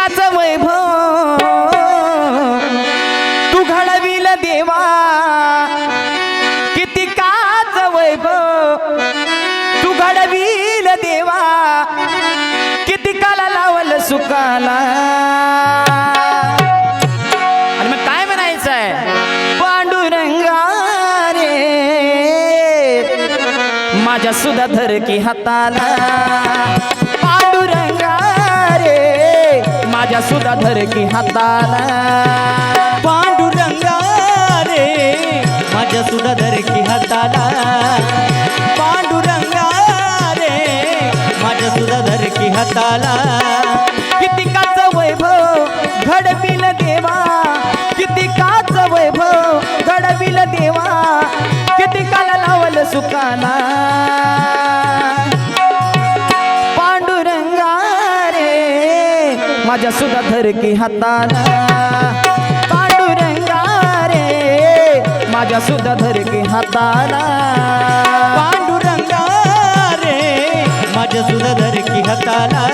कितिकाचं वैभव तू घडविल देवा, कितिकाचं वैभव तू घडविल देवा, कितिकाला लावल सुखाला. आणि मग काय म्हणायचं आहे? पांडुरंगा रे माझ्या सुद्धा धर की हाताला, पांडुरंगा रे माझ्या सुद्धा धर की हाताला, पांडुरंगा रे माझ्या सुद्धा धर की हाताला, पांडुरंगा रे माझ्या सुद्धा धर की हाताला. कितिकाचं वैभव घडविल देवा, कितिकाचं वैभव घडविल देवा, कितिकाला लावल सुखाला. पांडुरंगा रे माझ्या सुद्धा धर की हाताला, पांडुरंगा रे माझ्या सुद्धा धर की हाताला, पांडुरंगा रे माझ्या सुद्धा धर की हाताला.